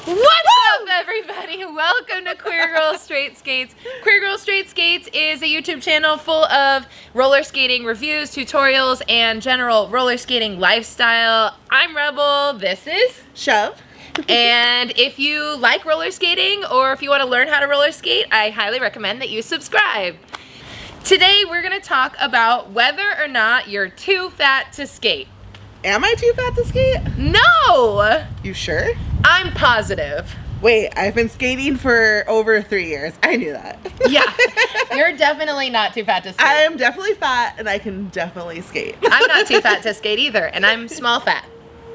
What's up, everybody? Welcome to Queer Girl Straight Skates. Queer Girl Straight Skates is a YouTube channel full of roller skating reviews, tutorials, and general roller skating lifestyle. I'm Rebel. This is Shove. And if you like roller skating or if you want to learn how to roller skate, I highly recommend that you subscribe. Today we're going to talk about whether or not you're too fat to skate. Am I too fat to skate? No! You sure? I'm positive. Wait, I've been skating for over 3 years. I knew that. Yeah, you're definitely not too fat to skate. I am definitely fat and I can definitely skate. I'm not too fat to skate either, and I'm small fat.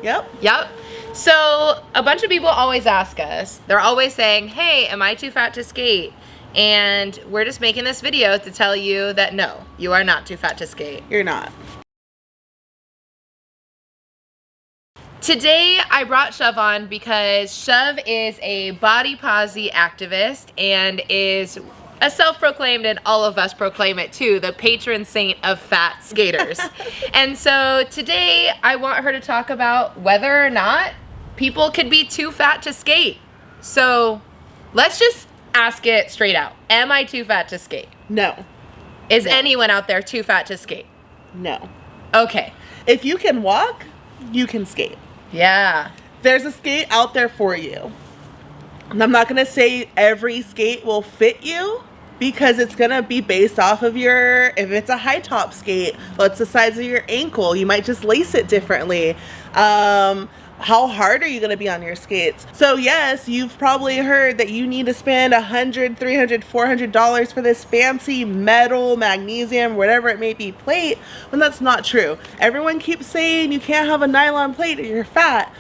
Yep. Yep. So a bunch of people always ask us, they're always saying, hey, am I too fat to skate? And we're just making this video to tell you that no, you are not too fat to skate. You're not. Today I brought Shove on because Shove is a body positive activist and is a self-proclaimed, and all of us proclaim it too, the patron saint of fat skaters. And so today I want her to talk about whether or not people could be too fat to skate. So let's just ask it straight out. Am I too fat to skate? No. Is anyone out there too fat to skate? No. Okay. If you can walk, you can skate. Yeah. There's a skate out there for you. And I'm not going to say every skate will fit you because it's going to be based off of if it's a high top skate, what's the size of your ankle? You might just lace it differently. How hard are you going to be on your skates? So yes, you've probably heard that you need to spend $100, $300, $400 for this fancy metal, magnesium, whatever it may be plate, when that's not true. Everyone keeps saying you can't have a nylon plate or you're fat,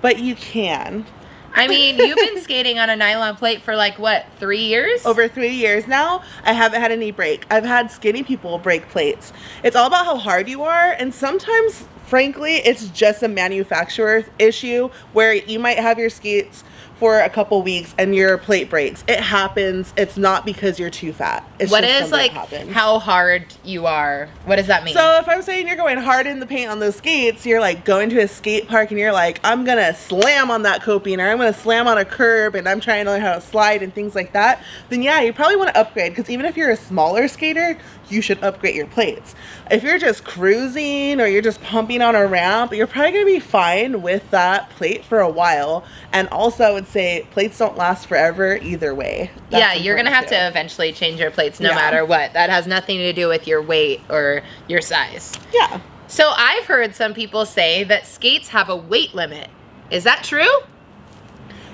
but you can. I mean, you've been skating on a nylon plate for like, what, 3 years? Over 3 years now. I haven't had any break. I've had skinny people break plates. It's all about how hard you are, and sometimes, frankly, it's just a manufacturer issue where you might have your skates for a couple weeks and your plate breaks. It happens. It's not because you're too fat. It's what just is like how hard you are? What does that mean? So if I'm saying you're going hard in the paint on those skates, you're like going to a skate park and you're like, I'm gonna slam on that coping, or I'm gonna slam on a curb, and I'm trying to learn how to slide and things like that, then yeah, you probably want to upgrade, because even if you're a smaller skater, you should upgrade your plates. If you're just cruising or you're just pumping on a ramp, you're probably gonna be fine with that plate for a while. And also I would say plates don't last forever either way. Yeah, you're gonna have to eventually change your plates no matter what. That has nothing to do with your weight or your size. Yeah. So I've heard some people say that skates have a weight limit. Is that true?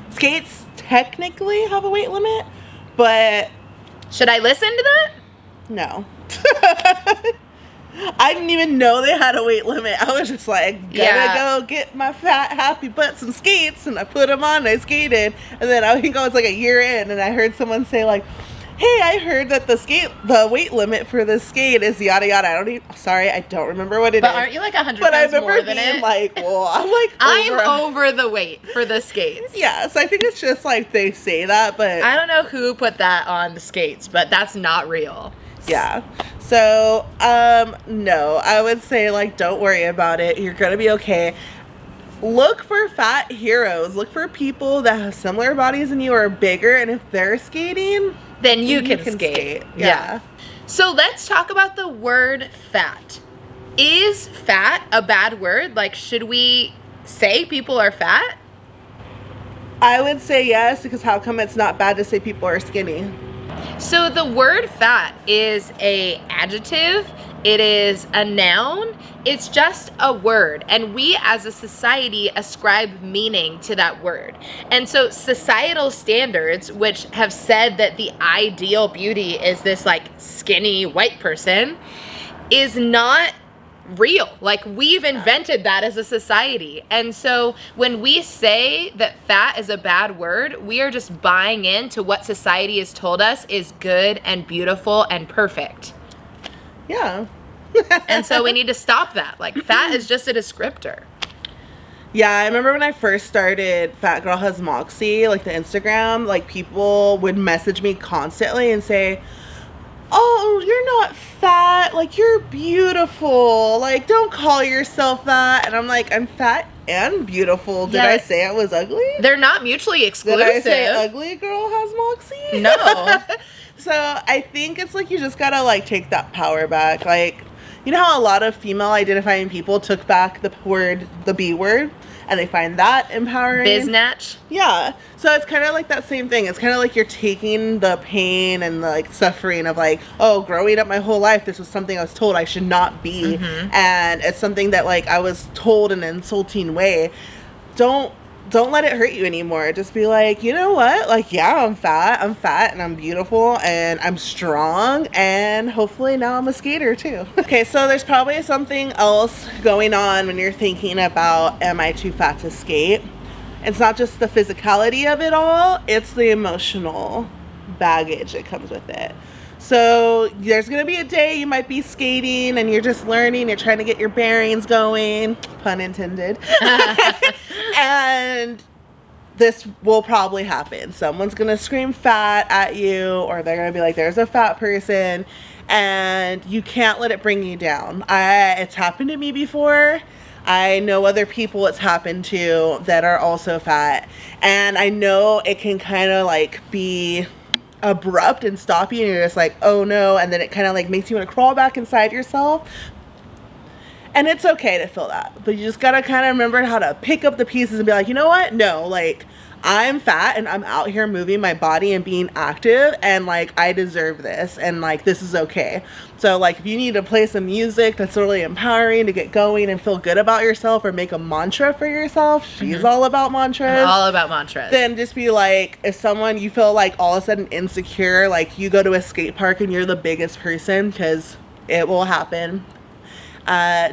Skates technically have a weight limit, but should I listen to that? No. I didn't even know they had a weight limit. I was just like, go get my fat, happy butt some skates, and I put them on and I skated. And then I think I was like a year in, and I heard someone say like, hey, I heard that the weight limit for this skate is yada yada. I don't remember what it is. But aren't you like 100 But I pounds more remember than being it? like, well, I'm over the weight for the skates. Yeah, so I think it's just like they say that, but I don't know who put that on the skates, but that's not real. Yeah. So, no, I would say, like, don't worry about it. You're going to be okay. Look for fat heroes. Look for people that have similar bodies than you or are bigger. And if they're skating, then you can skate. Yeah. So let's talk about the word fat. Is fat a bad word? Like, should we say people are fat? I would say yes, because how come it's not bad to say people are skinny? So the word fat is an adjective, it is a noun, it's just a word, and we as a society ascribe meaning to that word. And so societal standards, which have said that the ideal beauty is this like skinny white person, is not real. Like, we've invented that as a society. And so when we say that fat is a bad word, we are just buying into what society has told us is good and beautiful and perfect. Yeah. And so we need to stop that. Like, fat is just a descriptor. Yeah, I remember when I first started Fat Girl Has Moxie, like the Instagram, like people would message me constantly and say, oh, you're not fat, like you're beautiful, like don't call yourself that. And I'm like, I'm fat and beautiful. Did Yeah. I say I was ugly? They're not mutually exclusive. Did I say ugly girl has moxie? No. So I think it's like you just gotta like take that power back. Like, you know how a lot of female identifying people took back the B word, and they find that empowering? Biznatch. Yeah. So it's kind of like that same thing. It's kind of like you're taking the pain and the like suffering of like, oh, growing up my whole life, this was something I was told I should not be. And it's something that like I was told in an insulting way. Don't let it hurt you anymore. Just be like, you know what? Like, yeah, I'm fat and I'm beautiful and I'm strong and hopefully now I'm a skater too. Okay, so there's probably something else going on when you're thinking about, am I too fat to skate? It's not just the physicality of it all, it's the emotional baggage that comes with it. So there's gonna be a day you might be skating and you're just learning, you're trying to get your bearings going, pun intended. And this will probably happen. Someone's gonna scream fat at you, or they're gonna be like, there's a fat person, and you can't let it bring you down. It's happened to me before. I know other people it's happened to that are also fat, and I know it can kind of like be abrupt and stop you, and you're just like, oh no, and then it kind of like makes you want to crawl back inside yourself. And it's okay to feel that, but you just gotta kind of remember how to pick up the pieces and be like, you know what? No, like, I'm fat and I'm out here moving my body and being active, and like, I deserve this, and like, this is okay. So like, if you need to play some music that's really empowering to get going and feel good about yourself, or make a mantra for yourself, she's all about mantras. I'm all about mantras. Then just be like, if someone, you feel like all of a sudden insecure, like you go to a skate park and you're the biggest person, because it will happen.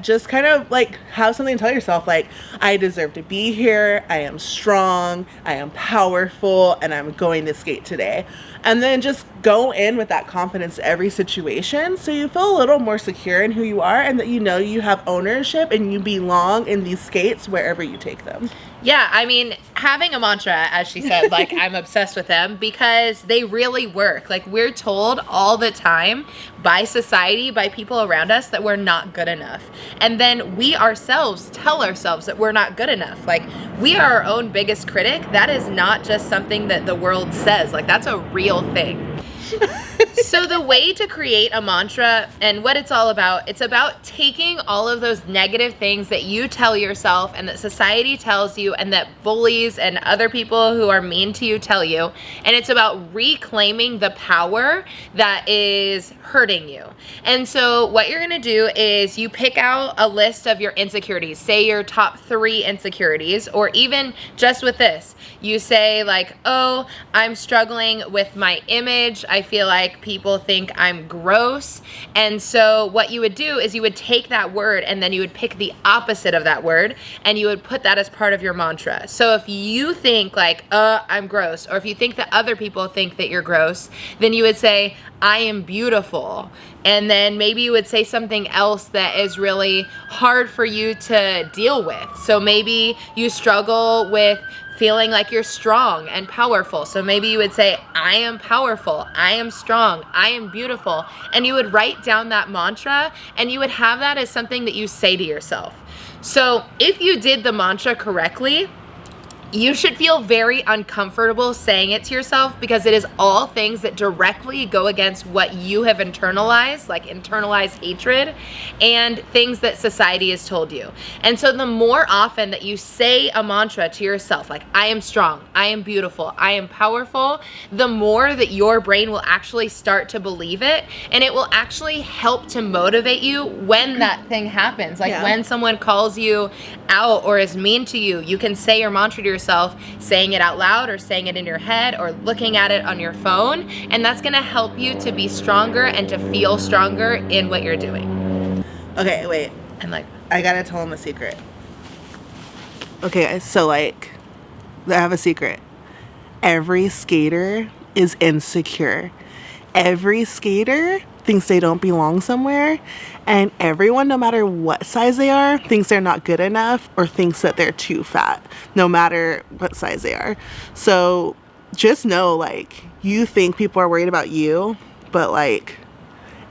Just kind of like have something to tell yourself, like, I deserve to be here, I am strong, I am powerful, and I'm going to skate today. And then just go in with that confidence to every situation, so you feel a little more secure in who you are, and that you know you have ownership and you belong in these skates wherever you take them. Yeah, I mean, having a mantra, as she said, like, I'm obsessed with them because they really work. Like, we're told all the time by society, by people around us, that we're not good enough. And then we ourselves tell ourselves that we're not good enough. Like, we are our own biggest critic. That is not just something that the world says. Like, that's a real thing. So the way to create a mantra, and what it's all about, it's about taking all of those negative things that you tell yourself and that society tells you and that bullies and other people who are mean to you tell you, and it's about reclaiming the power that is hurting you. And so what you're gonna do is you pick out a list of your insecurities, say your top 3 insecurities, or even just with this, you say like, oh, I'm struggling with my image, I feel like people think I'm gross. And so what you would do is you would take that word and then you would pick the opposite of that word and you would put that as part of your mantra. So if you think like, I'm gross, or if you think that other people think that you're gross, then you would say, I am beautiful. And then maybe you would say something else that is really hard for you to deal with. So maybe you struggle with feeling like you're strong and powerful. So maybe you would say, I am powerful, I am strong, I am beautiful. And you would write down that mantra and you would have that as something that you say to yourself. So if you did the mantra correctly, you should feel very uncomfortable saying it to yourself because it is all things that directly go against what you have internalized, like internalized hatred and things that society has told you. And so the more often that you say a mantra to yourself, like I am strong, I am beautiful, I am powerful, the more that your brain will actually start to believe it, and it will actually help to motivate you when that thing happens. Like when someone calls you out or is mean to you, you can say your mantra to yourself, saying it out loud or saying it in your head or looking at it on your phone, and that's gonna help you to be stronger and to feel stronger in what you're doing. Okay, wait. And like, I gotta tell them a secret. Okay, so like, I have a secret. Every skater is insecure. Every skater thinks they don't belong somewhere, and everyone, no matter what size they are, thinks they're not good enough or thinks that they're too fat, no matter what size they are. So just know, like, you think people are worried about you, but like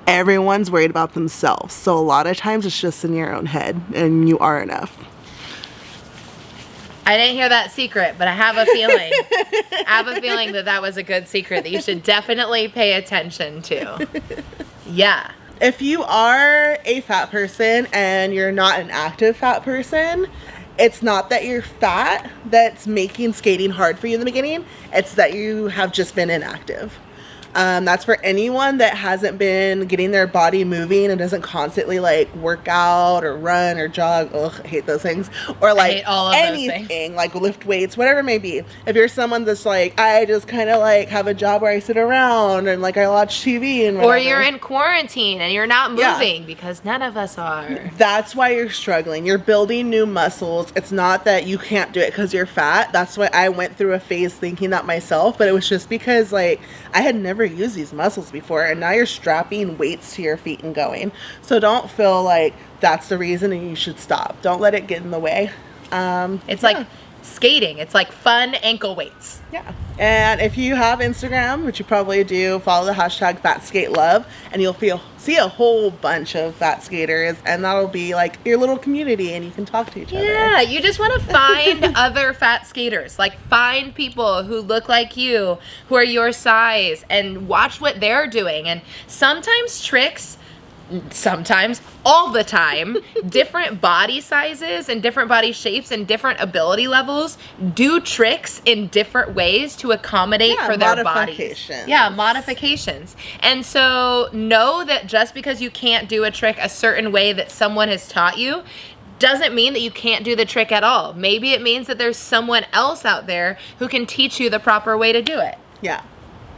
everyone's worried about themselves. So a lot of times it's just in your own head, and you are enough. I didn't hear that secret, but I have a feeling. I have a feeling that that was a good secret that you should definitely pay attention to. Yeah. If you are a fat person and you're not an active fat person, it's not that you're fat that's making skating hard for you in the beginning. It's that you have just been inactive. That's for anyone that hasn't been getting their body moving and doesn't constantly like work out or run or jog. Ugh, I hate those things. Or like I hate all of anything, those things. like lift weights, whatever it may be. If you're someone that's like, I just kind of like have a job where I sit around and like I watch TV and whatever. Or you're in quarantine and you're not moving, because none of us are. That's why you're struggling. You're building new muscles. It's not that you can't do it because you're fat. That's why I went through a phase thinking that myself, but it was just because like I had never used these muscles before, and now you're strapping weights to your feet and going. So don't feel like that's the reason and you should stop. Don't let it get in the way. It's like skating. It's like fun ankle weights. Yeah. And if you have Instagram, which you probably do, follow the hashtag FatSkateLove, and you'll see a whole bunch of fat skaters, and that'll be like your little community, and you can talk to each other. Yeah, you just want to find other fat skaters. Like, find people who look like you, who are your size, and watch what they're doing. And sometimes all the time, different body sizes and different body shapes and different ability levels do tricks in different ways to accommodate for their bodies. Yeah, modifications. And so know that just because you can't do a trick a certain way that someone has taught you doesn't mean that you can't do the trick at all. Maybe it means that there's someone else out there who can teach you the proper way to do it. Yeah.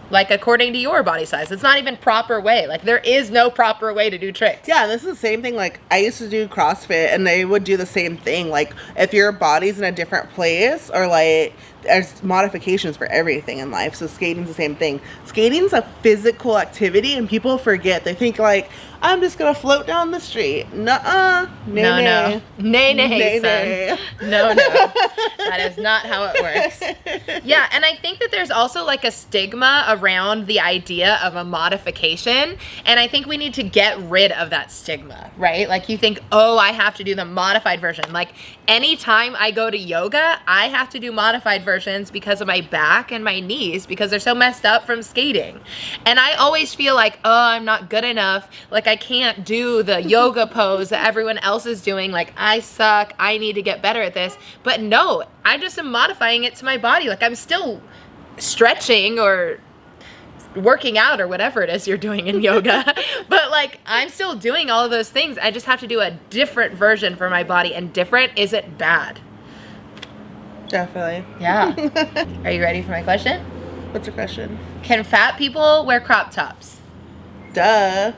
Like, according to your body size. It's not even proper way. Like, there is no proper way to do tricks. Yeah, this is the same thing. Like, I used to do CrossFit, and they would do the same thing. Like, if your body's in a different place, or like, there's modifications for everything in life. So skating's the same thing. Skating's a physical activity, and people forget. They think like, I'm just gonna float down the street. Nuh-uh. No. Nay, son. No. That is not how it works. Yeah, and I think that there's also like a stigma around the idea of a modification, and I think we need to get rid of that stigma, right? Like, you think, oh, I have to do the modified version. Like, anytime I go to yoga, I have to do modified versions because of my back and my knees, because they're so messed up from skating. And I always feel like, oh, I'm not good enough. Like, I can't do the yoga pose that everyone else is doing. Like, I suck. I need to get better at this. But no, I just am modifying it to my body. Like, I'm still stretching or working out or whatever it is you're doing in yoga. But like, I'm still doing all of those things. I just have to do a different version for my body, and different isn't bad. Definitely. Yeah. Are you ready for my question? What's your question? Can fat people wear crop tops? Duh.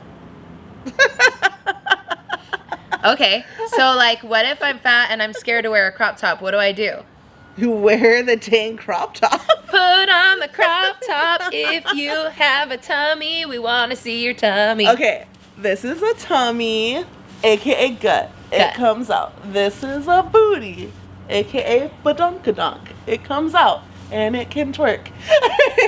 Okay, so like, what if I'm fat and I'm scared to wear a crop top? What do I do? You wear the dang crop top. Put on the crop top if you have a tummy. We want to see your tummy. Okay, this is a tummy, aka gut. It comes out. This is a booty, aka badunkadunk. It comes out and it can twerk.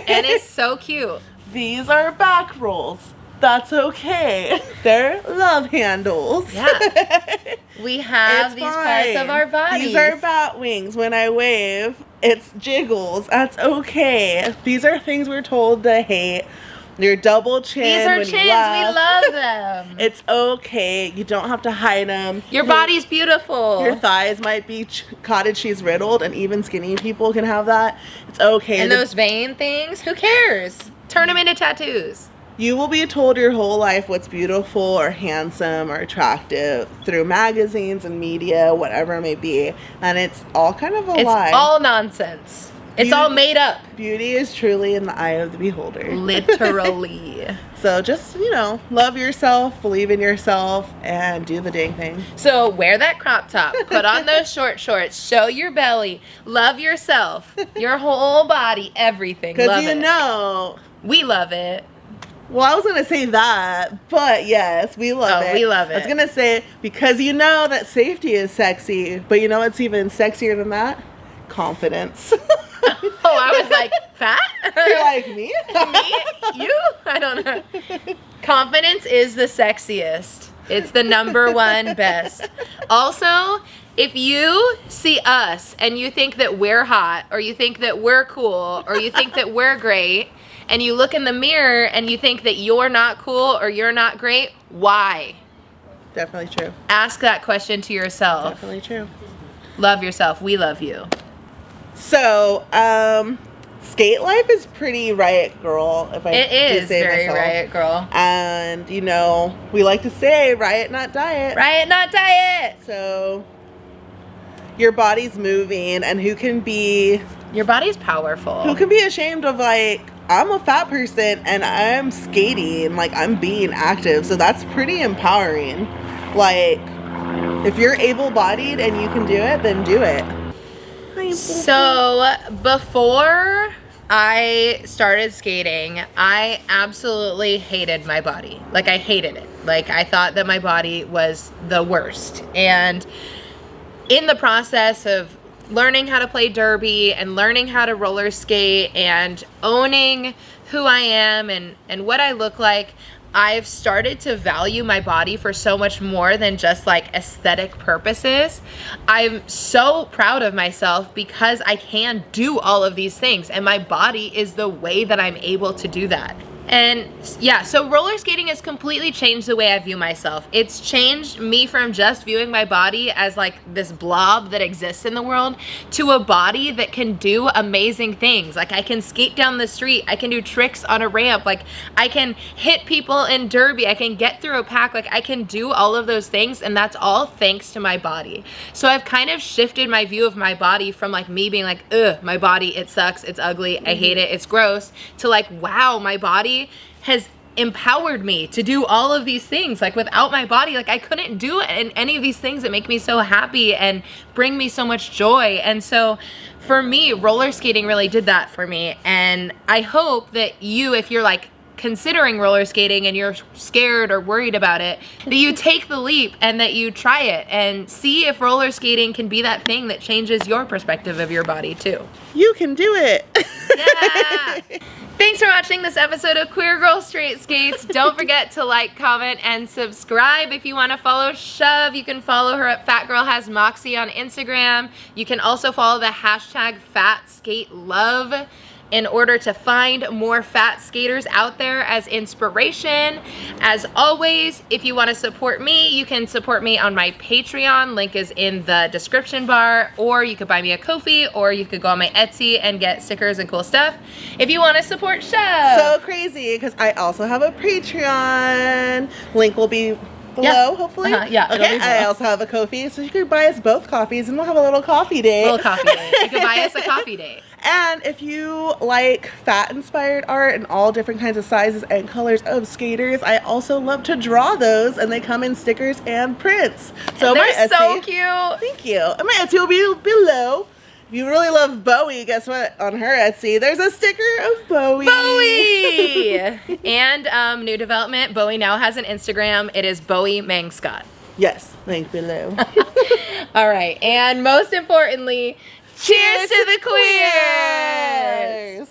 And it's so cute. These are back rolls. That's okay. They're love handles. Yeah. We have these parts of our bodies. These are bat wings. When I wave, it's jiggles. That's okay. These are things we're told to hate. Your double chin. These are when chins. You laugh. We love them. It's okay. You don't have to hide them. Your body's beautiful. Your thighs might be cottage cheese riddled, and even skinny people can have that. It's okay. And those vein things, who cares? Turn them into tattoos. You will be told your whole life what's beautiful or handsome or attractive through magazines and media, whatever it may be. And it's all kind of a lie. It's all nonsense. It's all made up. Beauty is truly in the eye of the beholder. Literally. So just, love yourself, believe in yourself, and do the dang thing. So wear that crop top. Put on those short shorts. Show your belly. Love yourself. Your whole body. Everything. Love it. Because we love it. Well, I was going to say that, but yes, we love it. Oh, we love it. I was going to say, because you know that safety is sexy, but you know what's even sexier than that? Confidence. Oh, I was like, fat? You're like, me? Me? You? I don't know. Confidence is the sexiest. It's the number one best. Also, If you see us and you think that we're hot, or you think that we're cool, or you think that we're great, and you look in the mirror and you think that you're not cool or you're not great, why? Definitely true. Ask that question to yourself. Definitely true. Love yourself. We love you. So, skate life is pretty riot girl, if I It do is say very myself. riot girl. And, you know, we like to say riot, not diet. Riot, not diet. So, your body's moving, and who can be powerful. Who can be ashamed of, like, I'm a fat person and I'm skating, like, I'm being active. So that's pretty empowering. Like, if you're able-bodied and you can do it, then do it. So before I started skating, I absolutely hated my body. Like, I hated it. Like, I thought that my body was the worst. And in the process of learning how to play derby and learning how to roller skate and owning who I am and what I look like, I've started to value my body for so much more than just like aesthetic purposes. I'm so proud of myself because I can do all of these things, and my body is the way that I'm able to do that. And yeah, so roller skating has completely changed the way I view myself. It's changed me from just viewing my body as like this blob that exists in the world to a body that can do amazing things. Like, I can skate down the street, I can do tricks on a ramp, like I can hit people in derby, I can get through a pack, like I can do all of those things, and that's all thanks to my body. So I've kind of shifted my view of my body from like me being like, ugh, my body, it sucks, it's ugly, I hate it, it's gross, to like, wow, my body has empowered me to do all of these things. Like, without my body, like I couldn't do it, and any of these things that make me so happy and bring me so much joy. And so for me, roller skating really did that for me. And I hope that you, if you're like considering roller skating and you're scared or worried about it, that you take the leap and that you try it and see if roller skating can be that thing that changes your perspective of your body too. You can do it. Yeah. Thanks for watching this episode of Queer Girl Straight Skates. Don't forget to like, comment, and subscribe. If you want to follow Shove, you can follow her at Fat Girl Has Moxie on Instagram. You can also follow the hashtag FatSkateLove in order to find more fat skaters out there as inspiration. As always, if you want to support me, you can support me on my Patreon. Link is in the description bar, or you could buy me a Ko-fi, or you could go on my Etsy and get stickers and cool stuff. If you want to support Shove. So crazy, because I also have a Patreon. Link will be below, hopefully. Yeah. Okay, I also have a Ko-fi, so you could buy us both coffees and we'll have a little coffee date. Little coffee date. You could buy us a coffee date. And if you like fat-inspired art and all different kinds of sizes and colors of skaters, I also love to draw those, and they come in stickers and prints. So they're my Etsy, so cute. Thank you. And my Etsy will be below. If you really love Bowie, guess what? On her Etsy, there's a sticker of Bowie. Bowie! And new development, Bowie now has an Instagram. It is Bowie Mang Scott. Yes, link below. All right, and most importantly, cheers to the queers!